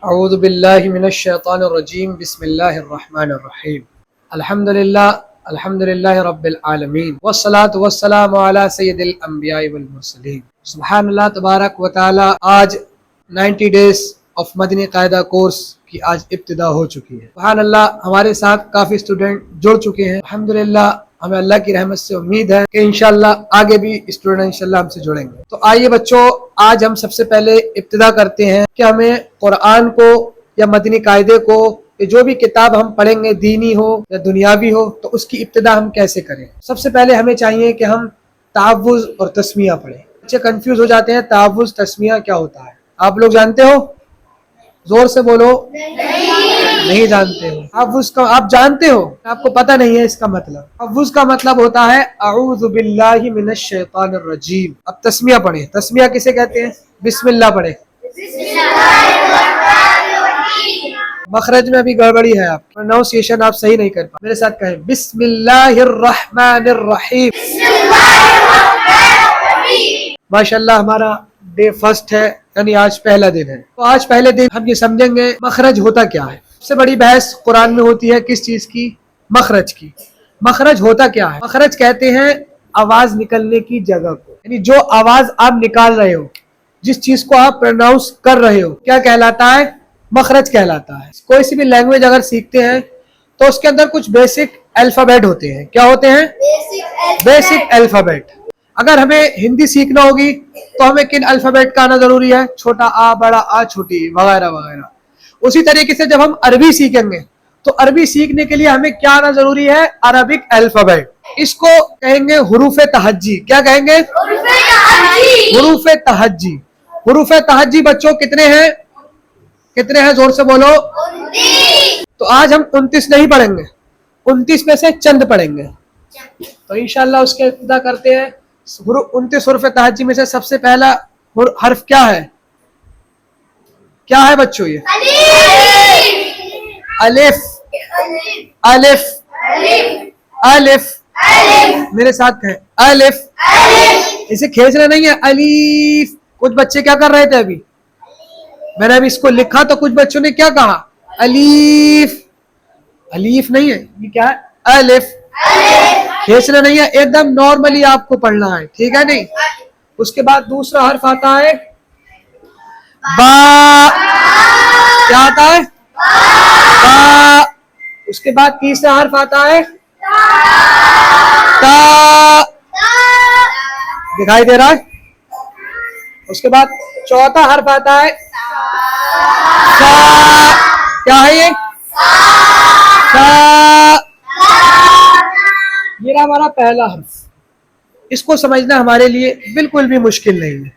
अऊज़ु बिल्लाहि मिनश शैतानिर रजीम बिस्मिल्लाहिर्रहमानिर्रहीम अल्हम्दुलिल्लाहि रब्बिल आलमीन वस्सलातु वस्सलामु अला सय्यिदिल अंबिया'i वल मुरसलीन। सुब्हानल्लाह तबारक व तआला। आज 90 डेज ऑफ मदनी कायदा कोर्स की आज इब्तिदा हो चुकी है। सुब्हानल्लाह, हमारे साथ काफ़ी स्टूडेंट जुड़ चुके हैं। अल्हम्दुलिल्लाह, हमें अल्लाह की रहमत से उम्मीद है कि इंशाअल्लाह आगे भी स्टूडेंट इंशाअल्लाह हमसे जुड़ेंगे। तो आइए बच्चों, आज हम सबसे पहले इब्तिदा करते हैं कि हमें कुरान को या मदनी कायदे को, जो भी किताब हम पढ़ेंगे, दीनी हो या दुनियावी हो, तो उसकी इब्तिदा हम कैसे करें। सबसे पहले हमें चाहिए कि हम तहव्वुज़ और तस्मिया पढ़ें। बच्चे कंफ्यूज हो जाते हैं, तहव्वुज़ तस्मिया क्या होता है। आप लोग जानते हो? जोर से बोलो। नहीं जानते हो? तहव्वुज़ का आप जानते हो? आपको पता नहीं है इसका मतलब। तहव्वुज़ का मतलब होता है अऊज़ु बिल्लाहि मिनश शैतानिर रजीम। अब तस्मिया पढ़े। तस्मिया किसे कहते हैं? बिस्मिल्लाह पढ़े। मखरज में अभी गड़बड़ी है, आप प्रोनाउंसिएशन आप सही नहीं कर पा। मेरे साथ कहें बिस्मिल्लाहिर्रहमानिर्रहीम। माशाल्लाह, हमारा डे फर्स्ट है, यानी आज पहला दिन है। तो आज पहले दिन हम ये समझेंगे मखरज होता क्या है। सबसे बड़ी बहस कुरान में होती है किस चीज की? मखरज की। मखरज होता क्या है? मखरज कहते हैं आवाज निकलने की जगह को, यानी जो आवाज आप निकाल रहे हो, जिस चीज को आप प्रोनाउंस कर रहे हो, क्या कहलाता है? मखरज कहलाता है। कोई सी भी लैंग्वेज अगर सीखते हैं तो उसके अंदर कुछ बेसिक अल्फाबेट होते हैं। क्या होते हैं? Basic alphabet. अगर हमें हिंदी सीखना होगी तो हमें किन अल्फाबेट का आना जरूरी है? छोटा आ, बड़ा आ, छोटी वगैरह वगैरह। उसी तरीके से जब हम अरबी सीखेंगे तो अरबी सीखने के लिए हमें क्या आना जरूरी है? Arabic alphabet. इसको कहेंगे हुरूफ तहज्जी। क्या कहेंगे? हुरूफ तहज्जी। हुरूफ तहज्जी बच्चों कितने हैं? कितने हैं? जोर से बोलो। 29। तो आज हम 29 नहीं पढ़ेंगे, 29 में से चंद पढ़ेंगे। तो इंशाल्लाह उसके इब्तिदा करते हैं। 29 हुरूफ तहज्जी में से सबसे पहला हर्फ क्या है? क्या है बच्चों? ये अलिफ। अलिफ। अलिफ। मेरे साथ कहें अलिफ। इसे खींचना नहीं है, अलीफ। कुछ बच्चे क्या कर रहे थे अभी? मैंने अभी इसको लिखा तो कुछ बच्चों ने क्या कहा? अलीफ। अलीफ नहीं है, ये क्या है? अलिफ। खींचना नहीं है, एकदम नॉर्मली आपको पढ़ना है, ठीक है? नहीं। उसके बाद दूसरा हर्फ आता है बा। क्या आता है? बा। उसके बाद तीसरा हर्फ आता है ता। दिखाई दे रहा है? उसके बाद चौथा हर्फ आता है सा। क्या है ये? सा। ये रहा हमारा पहला हर्फ। इसको समझना हमारे लिए बिल्कुल भी मुश्किल नहीं है।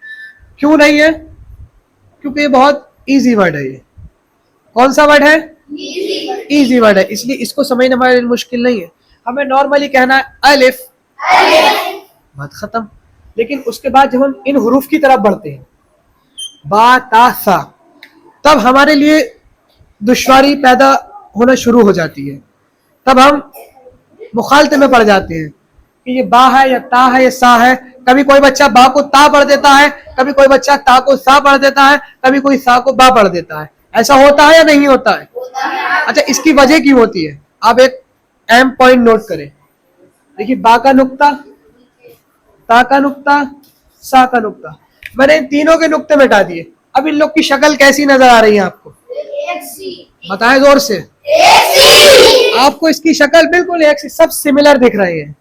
क्यों नहीं है? क्योंकि ये बहुत इजी वर्ड है। ये कौन सा वर्ड है? इजी वर्ड है, इसलिए इसको समझना हमारे लिए मुश्किल नहीं है। हमें नॉर्मली कहना है अलिफ, बात खत्म। लेकिन उसके बाद जब हम इन हुरूफ की तरफ बढ़ते हैं, बा ता सा, तब हमारे लिए दुश्वारी पैदा होना शुरू हो जाती है। तब हम मुखालते में पड़ जाते हैं कि ये बा है या ता है या सा है। कभी कोई बच्चा बा को ता पढ़ देता है, कभी कोई बच्चा ता को सा पढ़ देता है, कभी कोई सा को बा पढ़ देता है। ऐसा होता है या नहीं होता है? अच्छा, इसकी वजह क्यों होती है? आप एक अहम पॉइंट नोट करें। देखिए, बा का नुक्ता, ता का नुक्ता, सा का नुक्ता, मैंने इन तीनों के नुक्ते मिटा दिए। अब इन लोग की शक्ल कैसी नजर आ रही है आपको? बताएं जोर से। आपको इसकी शक्ल बिल्कुल एक सी, सब सिमिलर दिख रहे हैं।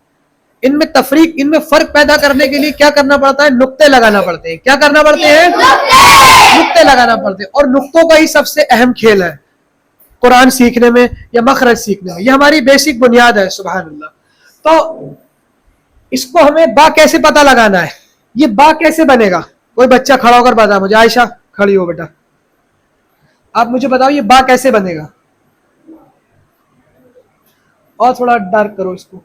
इनमें तफरीक, इनमें फर्क पैदा करने के लिए क्या करना पड़ता है? नुक्ते लगाना पड़ते हैं। क्या करना पड़ते हैं? नुक्ते लगाना पड़ते हैं। और नुक्तों का ही सबसे अहम खेल है कुरान सीखने में या मखरज सीखने में। ये हमारी बेसिक बुनियाद है। सुभान अल्लाह। तो इसको हमें बा कैसे पता लगाना है? ये बा कैसे बनेगा? कोई बच्चा खड़ा होकर बता मुझे। आयशा खड़ी हो बेटा, आप मुझे बताओ ये बा कैसे बनेगा? और थोड़ा डार्क करो इसको।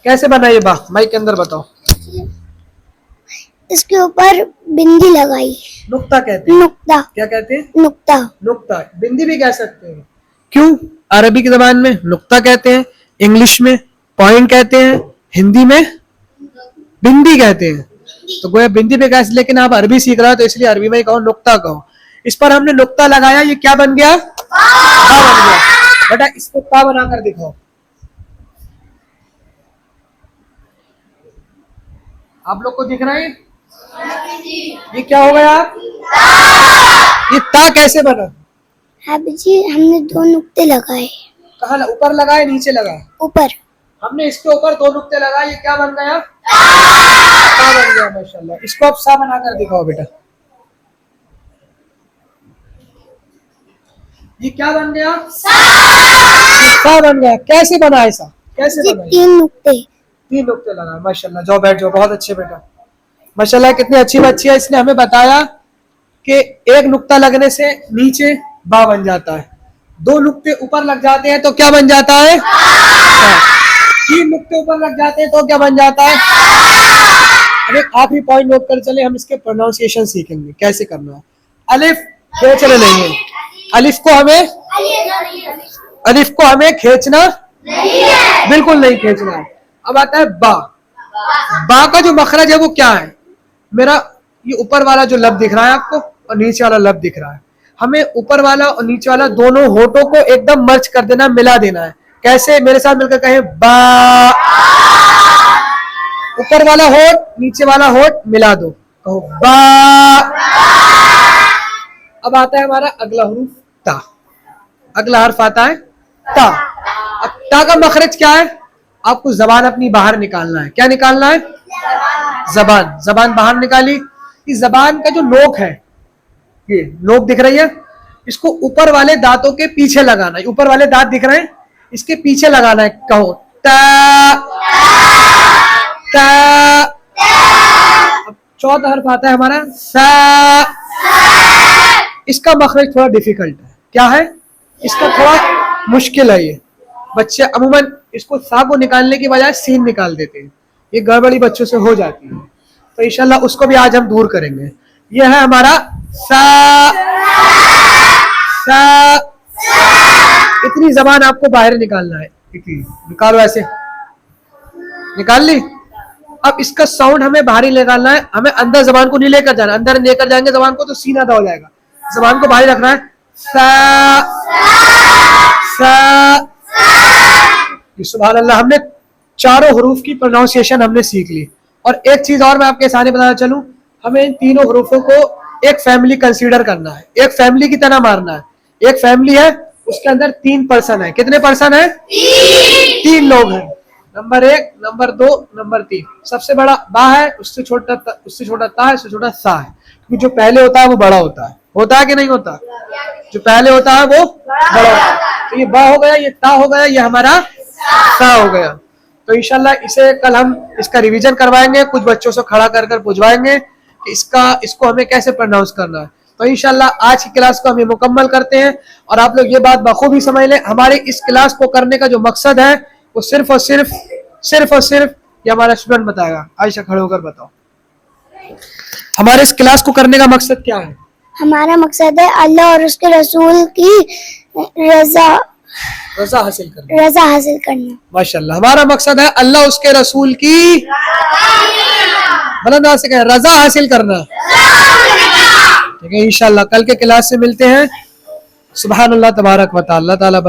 कैसे बना ये बा? माइक के अंदर बताओ। इसके ऊपर बिंदी लगाई। नुक्ता कहते हैं। नुक्ता। क्या कहते हैं? नुक्ता। नुक्ता। बिंदी भी कह सकते हैं। क्यों? अरबी की जबान में नुक्ता कहते हैं, इंग्लिश में पॉइंट कहते हैं, हिंदी में बिंदी कहते हैं। तो गोया बिंदी पे कैसे, लेकिन आप अरबी सीख रहे हो तो इसलिए अरबी में ही कहो, नुक्ता कहो। इस पर हमने नुक्ता लगाया, ये क्या बन गया? बा बन गया। बेटा इसको ता बनाकर दिखाओ। आप लोग को दिख रहा है? ये क्या हो गया? ये ता कैसे बना? अभी जी हमने 2 नुक्ते लगाए। कहाँ ऊपर लगाए नीचे लगा? ऊपर। हमने इसके ऊपर 2 नुक्ते लगाए, ये क्या बन गया? ता बन गया। माशाल्लाह। इसको अब सा बनाकर दिखाओ बेटा। ये क्या बन गया? सा बन गया। कैसे बना ऐसा? कैसे जी बना? 3 नुक्ते। 3 नुक्ते लगाए। माशाल्लाह। जाओ बैठ जाओ। बहुत अच्छे बेटा। माशाल्लाह कितनी अच्छी बच्ची है। इसने हमें बताया कि एक नुक्ता लगने से नीचे बा बन जाता है, 2 नुक्ते ऊपर लग जाते हैं तो क्या बन जाता है? 3 नुक्ते ऊपर लग जाते हैं तो क्या बन जाता है? अब एक आखिरी पॉइंट नोट कर चले, हम इसके प्रोनाउंसिएशन सीखेंगे कैसे करना है। अलिफ खींचना नहीं है। अलिफ को हमें खींचना बिल्कुल नहीं खींचना है। अब आता है बा। बा का जो मखरज है वो क्या है? मेरा ये ऊपर वाला जो लब दिख रहा है आपको और नीचे वाला लब दिख रहा है, हमें ऊपर वाला और नीचे वाला दोनों होठों को एकदम मर्ज कर देना, मिला देना है। कैसे? मेरे साथ मिलकर कहें बा। ऊपर वाला होठ नीचे वाला होठ मिला दो, कहो बा। अब आता है हमारा अगला हरूफ ता। अगला हर्फ आता है ता। अब ता का मखरज क्या है? आपको जबान अपनी बाहर निकालना है। क्या निकालना है? जबान। जबान बाहर निकाली। इस जबान का जो नोक है, ये नोक दिख रही है, इसको ऊपर वाले दांतों के पीछे लगाना है। ऊपर वाले दांत दिख रहे हैं, इसके पीछे लगाना है। कहो ता ता। अब चौथा हर्फ आता है हमारा सा। इसका मखरज थोड़ा डिफिकल्ट है। क्या है? इसका थोड़ा मुश्किल है। ये बच्चे अमूमन इसको सा को निकालने की बजाय सीन निकाल देते हैं, ये गड़बड़ी बच्चों से हो जाती है। तो इंशाल्लाह उसको भी आज हम दूर करेंगे। ये है हमारा सा। सा। इतनी जबान आपको बाहर निकालना है। इतनी निकालो, ऐसे निकाल ली। अब इसका साउंड हमें बाहर ही निकालना है, हमें अंदर जबान को नहीं लेकर जाना। अंदर लेकर जाएंगे जबान को तो सीना दा हो जाएगा। जबान को बाहर रखना है। सा सा। सुभान अल्लाह। हमने चारों हरूफ की प्रोनाउंसिएशन हमने सीख ली। और एक चीज और मैं आपके सामने बताना चलूं, हमें इन तीनों हरूफों को एक फैमिली कंसीडर करना है, एक फैमिली की तरह मारना है। एक फैमिली है, उसके अंदर 3 पर्सन है। कितने पर्सन है? 3 लोग हैं। Number 1, number 2, number 3। सबसे बड़ा बा है, उससे छोटा ता है, उससे छोटा सा है। क्योंकि जो पहले होता है वो बड़ा होता है कि नहीं होता? जो पहले होता है वो बड़ा होता है। तो ये बा हो गया, ये ता हो गया, ये हमारा सा हो गया। तो इंशाल्लाह इसे कल हम इसका रिवीजन करवाएंगे, कुछ बच्चों से खड़ा कर कर पूछवाएंगे कि इसको हमें कैसे प्रोनाउंस करना है। तो इंशाल्लाह आज की क्लास को हम ये मुकम्मल करते हैं। और आप लोग ये बात बखूबी समझ लें, हमारे इस क्लास को करने का जो मकसद है वो सिर्फ और सिर्फ ये हमारा स्टूडेंट बताएगा। आयशा खड़े होकर बताओ, हमारे इस क्लास को करने का मकसद क्या है? हमारा मकसद है अल्लाह और उसके रसूल की रजा हासिल करना। माशाल्लाह। हमारा मकसद है अल्लाह उसके रसूल की बुलंद से कहें रजा हासिल करना। ठीक है, इंशाल्लाह कल के क्लास से मिलते हैं। सुभान अल्लाह तबारक व तआला।